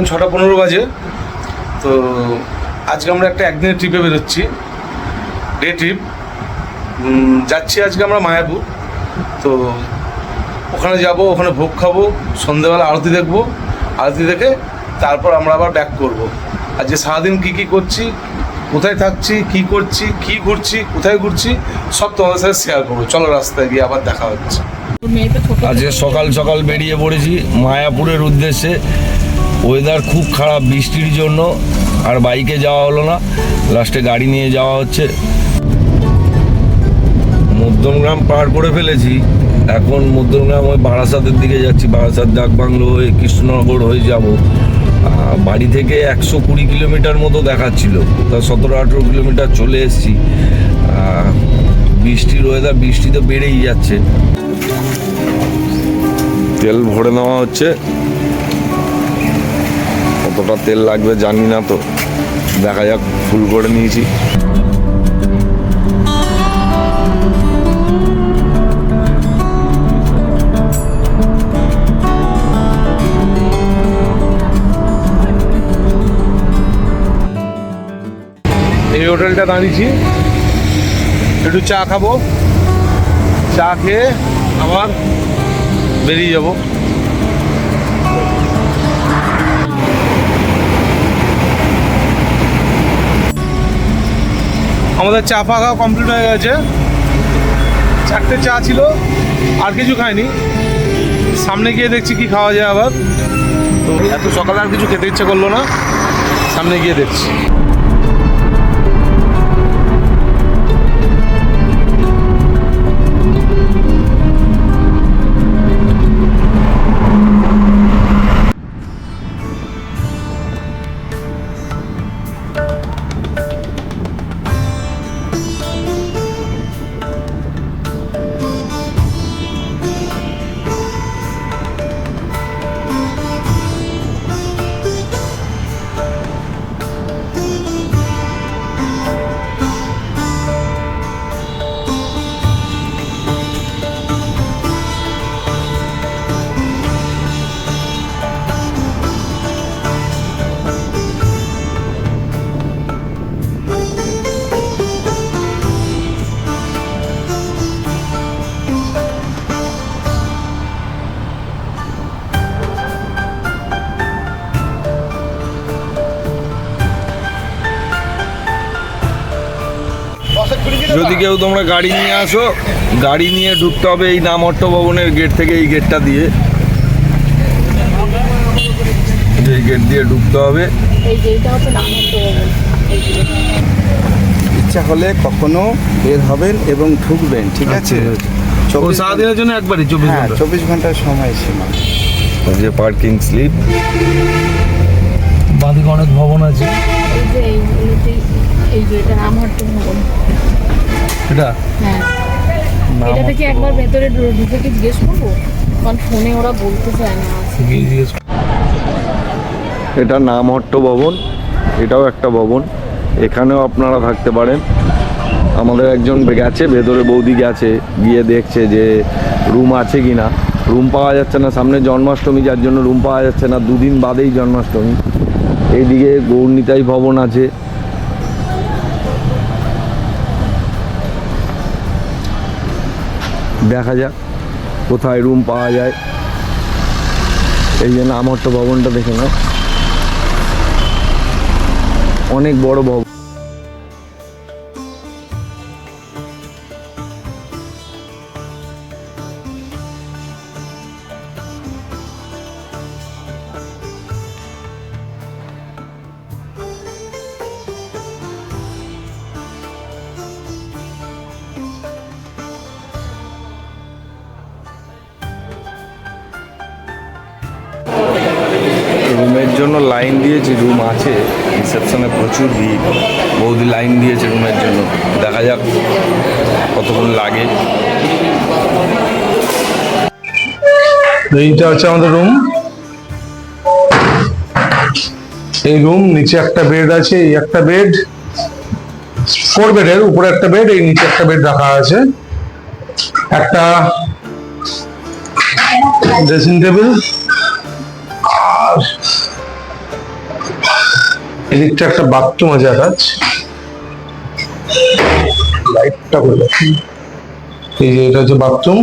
6:15 বাজে। তো আজকে আমরা একটা একদিনের ট্রিপে বেরোচ্ছি, ডে ট্রিপ। যাচ্ছি আজকে আমরা মায়াপুর। তো ওখানে যাব, ওখানে ভোগ খাবো, সন্ধ্যেবেলা আরতি দেখবো, আরতি দেখে তারপর আমরা আবার ব্যাক করব। আর যে সারাদিন কী করছি, কোথায় থাকছি, কি করছি, কি ঘুরছি, কোথায় ঘুরছি, সব তোমাদের সাথে শেয়ার করবো। চলো রাস্তায় গিয়ে আবার দেখা হচ্ছে। আজকে সকাল সকাল বেরিয়ে পড়েছি মায়াপুরের উদ্দেশ্যে। ওয়েদার খুব খারাপ বৃষ্টির জন্য, আর বাইকে যাওয়া হলো না, লাস্টে গাড়ি নিয়ে যাওয়া হচ্ছে। মধ্যমগ্রাম পার করে ফেলেছি, এখন মধ্যমগ্রাম ওই বারাসাতের দিকে যাচ্ছি। বারাসাত ডাকবাংলো হয়ে কৃষ্ণনগর হয়ে যাব। বাড়ি থেকে 120 কিলোমিটার মতো দেখাচ্ছিল, তা 17-18 কিলোমিটার চলে এসেছি। বৃষ্টির ওয়েদার, বৃষ্টি তো বেড়েই যাচ্ছে। তেল ভরে নেওয়া হচ্ছে, কতটা তেল লাগবে জানি না, তো দেখা যাক। ফুল করে নিয়েছি। এই হোটেলটা দাঁড়িয়েছি, একটু চা খাবো, চা খেয়ে আবার বেরিয়ে যাব। আমাদের চা খাওয়া কমপ্লিট হয়ে গেছে। 4টে চা ছিল, আর কিছু খাইনি। সামনে গিয়ে দেখছি কি খাওয়া যায় আবার। তো এত সকালে আর কিছু খেতে ইচ্ছে করলো না, সামনে গিয়ে দেখছি। যদি কেউ তোমরা গাড়ি নিয়ে আসো, গাড়ি নিয়ে ঢুকতে হবে এই নামহট্ট ভবনের গেট থেকে। এই গেটটা দিয়ে, এই গেট দিয়ে ঢুকতে হবে। ইচ্ছা হলে কখনো বের হবেন এবং ঢুকবেন, ঠিক আছে? সারাদিনের জন্য একবারই 24 ঘন্টার সময় সীমা। যে পার্কিং স্লিপ, বাঁদিকে অনেক ভবন আছে। এটা এটা থেকে একবার ভেতরে ঢুকে কি জিজ্ঞেস করবো, কারণ ফোনে ওরা বলতে চায় না। এটা নামহট্ট ভবন, এটাও একটা ভবন, এখানেও আপনারা থাকতে পারেন। আমাদের একজন গেছে ভেতরে, বৌদি গেছে, গিয়ে দেখছে যে রুম আছে কি না। রুম পাওয়া যাচ্ছে না, সামনে জন্মাষ্টমী, যার জন্য রুম পাওয়া যাচ্ছে না। 2 দিন বাদেই জন্মাষ্টমী। এইদিকে গৌরনিতাই ভবন আছে। দেখা যাক কোথায় রুম পাওয়া যায়। এই জন্য নামহট্ট ভবনটা দেখে নাও, অনেক বড় ভবন। রুমের জন্য লাইন দিয়েছি, রুম আছে, রিসেপশনে প্রচুর ভিড়। বৌদি লাইন দিয়েছে রুমের জন্য, দেখা যাক কতক্ষণ লাগে। এইটা হচ্ছে আমাদের রুম। এই রুম, নিচে একটা বেড আছে, এই একটা বেড, 4 বেডের উপরে একটা বেড, এই নিচে একটা বেড রাখা আছে। একটা ড্রেসিং টেবিল, আর এদিকটা একটা বাথরুম আছে অ্যাটাচ, লাইটটা করে দেখি। এই যে এটা হচ্ছে বাথরুম,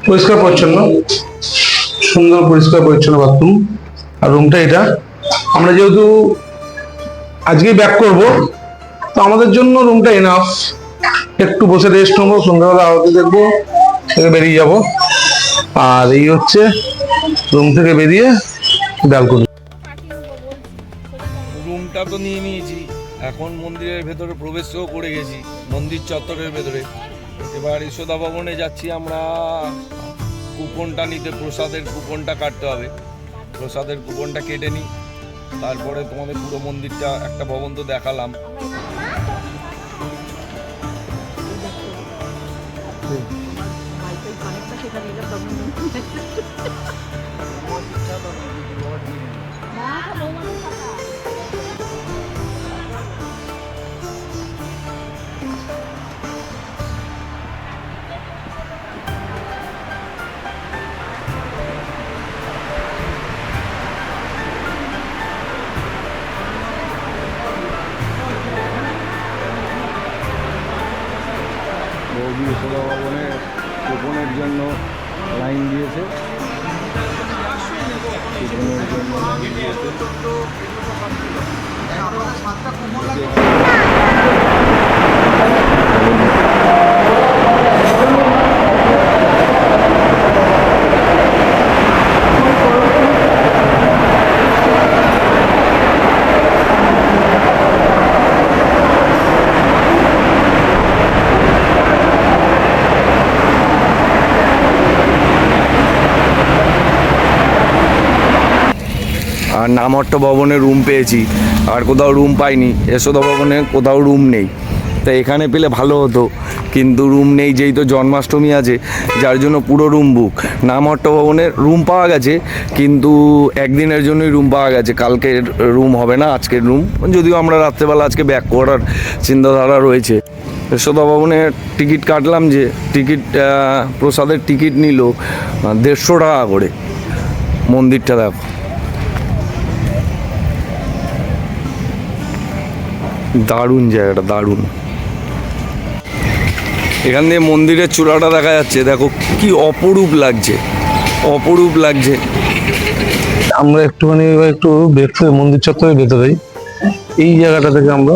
পরিষ্কার পরিচ্ছন্ন, সুন্দর পরিষ্কার পরিচ্ছন্ন বাথরুম। আর রুমটা এটা, আমরা যেহেতু আজকেই ব্যাক করব, তো আমাদের জন্য রুমটা এনাফ। একটু বসে রেস্ট নেবো, সন্ধ্যাবেলা আরতি দেখবো, থেকে বেরিয়ে যাব। আর এই হচ্ছে রুম থেকে বেরিয়ে ব্যালকনি। রুমটা তো নিয়ে নিয়েছি, এখন মন্দিরের ভেতরে প্রবেশও করে গেছি, মন্দির চত্বরের ভেতরে। এবার ঈশ্বদা ভবনে যাচ্ছি আমরা কুপনটা নিতে, প্রসাদের কুপনটা কাটতে হবে। প্রসাদের কুপনটা কেটে নিই, তারপরে তোমাদের পুরো মন্দিরটা, একটা ভবন তো দেখালাম। বৌদি ঈশ্বর ভবনের কুপনের জন্য লাইন দিয়েছে, কুপনের জন্য লাইন দিয়েছে। আর নামহট্ট ভবনে রুম পেয়েছি, আর কোথাও রুম পাইনি। যশোদা ভবনে কোথাও রুম নেই, তাই এখানে পেলে ভালো হতো, কিন্তু রুম নেই। যেই তো জন্মাষ্টমী আছে, যার জন্য পুরো রুম বুক। নামহট্ট ভবনের রুম পাওয়া গেছে, কিন্তু একদিনের জন্যই রুম পাওয়া গেছে, কালকে রুম হবে না, আজকের রুম। যদিও আমরা রাত্রেবেলা আজকে ব্যাক করার চিন্তাধারা রয়েছে। যশোদা ভবনের টিকিট কাটলাম, যে টিকিট, প্রসাদের টিকিট নিল 150 টাকা করে। মন্দিরটা দেখো, দারুণ জায়গাটা, দারুণ। এখান দিয়ে মন্দিরের চূড়াটা দেখা যাচ্ছে, দেখো কি অপরূপ লাগছে, অপরূপ লাগছে। আমরা একটুখানি একটু ব্রেকফাস্ট, মন্দির চত্বরের ভেতরেই এই জায়গাটা থেকে আমরা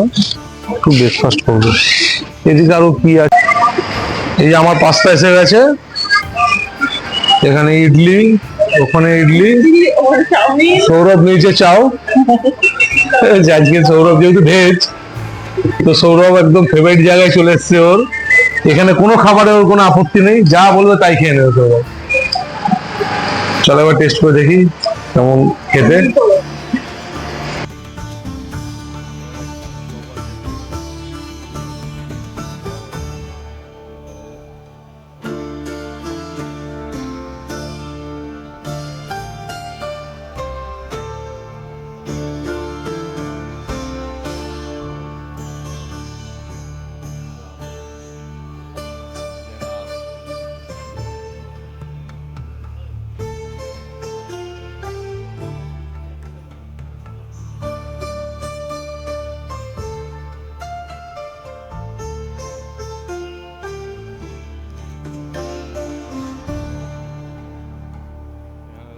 একটু ব্রেকফাস্ট করবো। এদিকে আরো কি আছে, এই যে আমার পাস্তা এসে গেছে, এখানে ইডলি, ওখানে ইডলি, সৌরভ নিচে চাও। আজকে সৌরভ যেহেতু ভেজ, তো সৌরভ একদম ফেভারিট জায়গায় চলে এসছে ওর। এখানে কোনো খাবারে ওর কোনো আপত্তি নেই, যা বলবে তাই খেয়ে নেবে সৌরভ। চলো এবার টেস্ট করে দেখি কেমন খেতে।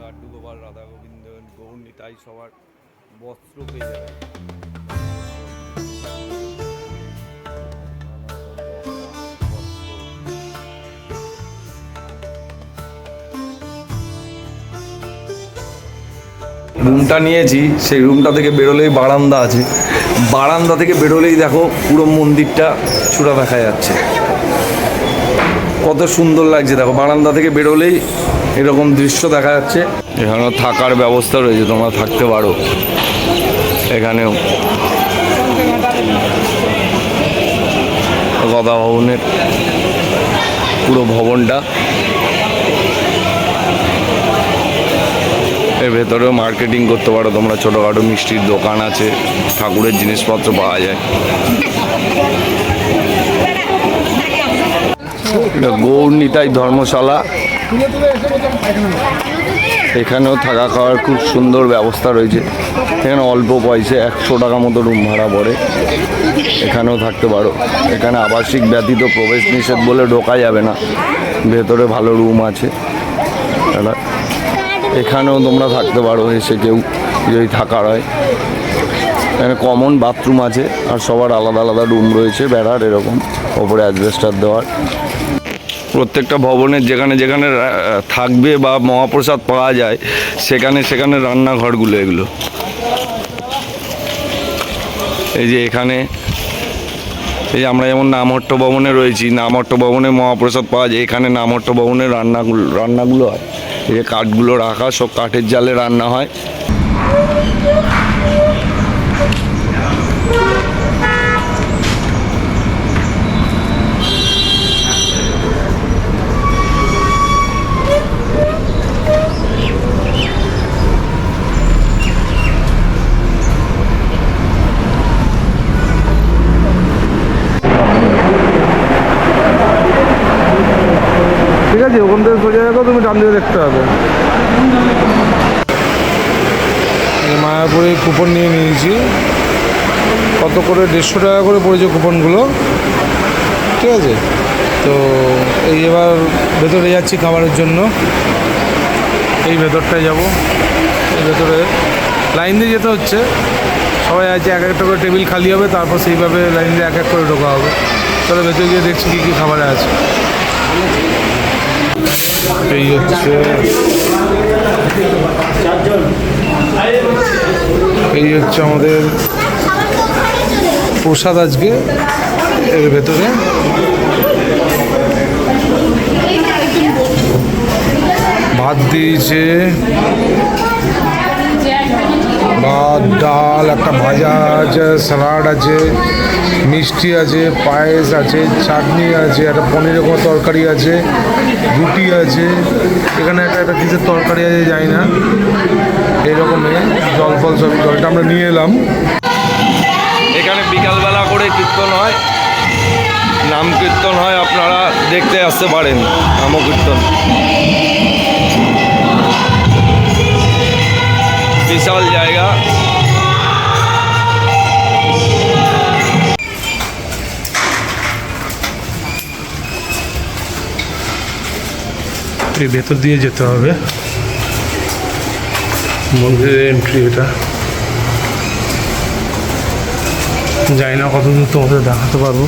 লাড্ডু গোপাল, রাধা গোবিন্দ, গৌর নিতাই সবার বস্ত্র পেয়ে যাবে। রুমটা নিয়েছি, সেই রুমটা থেকে বেরোলেই বারান্দা আছে, বারান্দা থেকে বেরোলেই দেখো পুরো মন্দিরটা চূড়া দেখা যাচ্ছে, কত সুন্দর লাগছে। দেখো বারান্দা থেকে বেরোলেই এরকম দৃশ্য দেখা যাচ্ছে। এখানেও থাকার ব্যবস্থা রয়েছে, তোমরা থাকতে পারো এখানেও। গদা ভবনের পুরো ভবনটা, এর ভেতরেও মার্কেটিং করতে পারো তোমরা, ছোটোখাটো মিষ্টির দোকান আছে, ঠাকুরের জিনিসপত্র পাওয়া যায়। গৌর নিতাই ধর্মশালা। এখানেও থাকা খাওয়ার খুব সুন্দর ব্যবস্থা রয়েছে। এখানে অল্প পয়সা 100 টাকা মতো রুম ভাড়া পড়ে, এখানেও থাকতে পারো। এখানে আবাসিক ব্যতীত প্রবেশ নিষেধ বলে ঢোকা যাবে না, ভেতরে ভালো রুম আছে। এখানেও তোমরা থাকতে পারো এসে, কেউ যদি থাকার হয়। এখানে কমন বাথরুম আছে, আর সবার আলাদা আলাদা রুম রয়েছে বেড়ার, এরকম ওপরে অ্যাজবেস্টার দেওয়ার। প্রত্যেকটা ভবনের যেখানে যেখানে থাকবে বা মহাপ্রসাদ পাওয়া যায় সেখানে সেখানে রান্নাঘরগুলো এগুলো। এই যে এখানে, এই যে আমরা যেমন নামহট্ট ভবনে রয়েছি, নামহট্ট ভবনে মহাপ্রসাদ পাওয়া যায়, এখানে নামহট্ট ভবনের রান্নাগুলো হয়। এই যে কাঠগুলো রাখা, সব কাঠের জালে রান্না হয়। ঠিক আছে, ওখান থেকে সোজা দেখো, তুমি ডান দিকে দেখতে হবে। মায়াপুরে কুপন নিয়ে নিয়েছি, কত করে 150 টাকা করে পড়েছে কুপনগুলো। ঠিক আছে, তো এই এবার ভেতরে যাচ্ছি খাবারের জন্য। এই ভেতরটায় যাব, এই ভেতরে লাইন দিয়ে যেতে হচ্ছে। সবাই আছে, এক একটা করে টেবিল খালি হবে, তারপর সেইভাবে লাইন দিয়ে এক এক করে ঢোকা হবে। তাহলে ভেতরে গিয়ে দেখছি কী কী খাবার আছে। এই হচ্ছে আমাদের প্রসাদ আজকে এর ভেতরে। ভাত দিয়েছে, ভাত, ডাল, একটা ভাজা আছে, স্যালাড আছে, মিষ্টি আছে, পায়েস আছে, চাটনি আছে, একটা পনিরের কোনো তরকারি আছে, রুটি আছে, এখানে একটা কিসের তরকারি আছে জানি না, এইরকমের জল ফল সবই। জলটা আমরা নিয়ে এলাম। এখানে বিকালবেলা করে কীর্তন হয়, নাম কীর্তন হয়, আপনারা দেখতে আসতে পারেন নামকীর্তন। বিশাল জায়গা। এই ভেতর দিয়ে যেতে হবে, মন্দিরের এন্ট্রি এটা। জানি না কতদূর তোমাদের দেখাতে পারবো।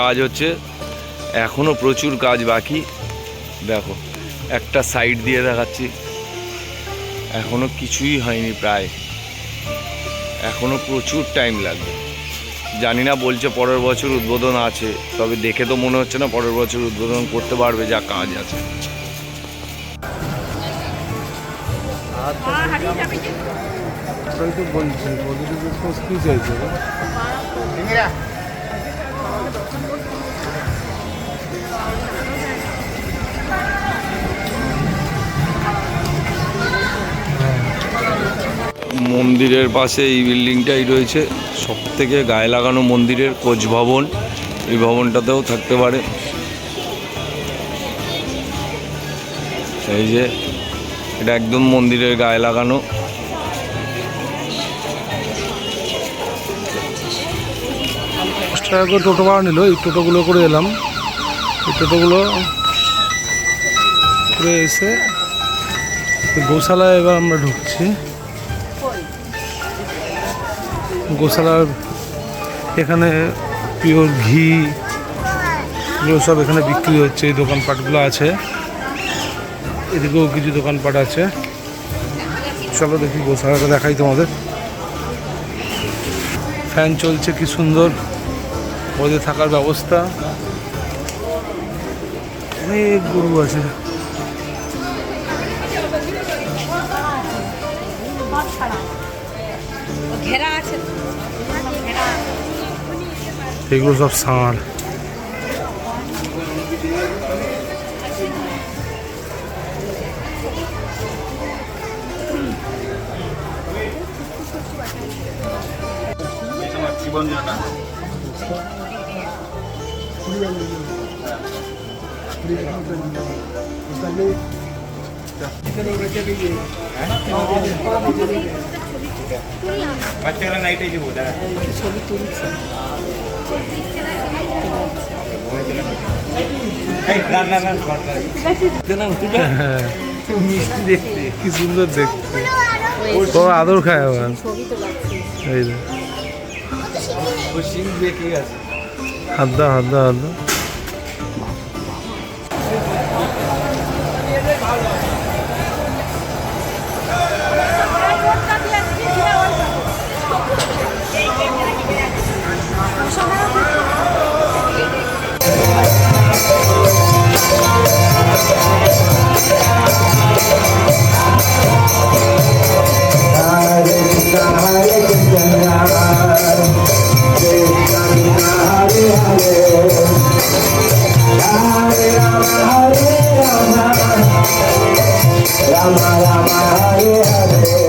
কাজ হচ্ছে, এখনো প্রচুর কাজ বাকি। দেখো একটা সাইড দিয়ে দেখাচ্ছি, এখনো কিছুই হয়নি প্রায়, এখনো প্রচুর টাইম লাগবে। জানি না, বলছে পরের বছর উদ্বোধন আছে, তবে দেখে তো মনে হচ্ছে না পরের বছর উদ্বোধন করতে পারবে, যা কাজ আছে। মন্দিরের পাশে এই বিল্ডিংটাই রয়েছে সব থেকে গায়ে লাগানো মন্দিরের কোচ ভবন। এই ভবনটাতেও থাকতে পারে। এই যে এটা একদম মন্দিরের গায়ে লাগানো। টাকা করে টোটো ভাড়া নিল, এই টোটোগুলো করে এলাম। এই টোটোগুলো করে এসে গোশালায় এবার আমরা ঢুকছি। গোশালার এখানে পিওর ঘি এগুলো সব এখানে বিক্রি হচ্ছে। এই দোকানপাটগুলো আছে, এদিকেও কিছু দোকানপাট আছে। চলো দেখি গোশালাটা দেখাই তোমাদের। ফ্যান চলছে, কি সুন্দর ওদের থাকার ব্যবস্থা। অনেক গরু আছে। এগুলো সব ষাঁড়। কি সুন্দর দেখতে, ও আদর খায় আবার। এই যে হাত দাও, হাত দাও, হাত দাও। Rama Rama Hare Hare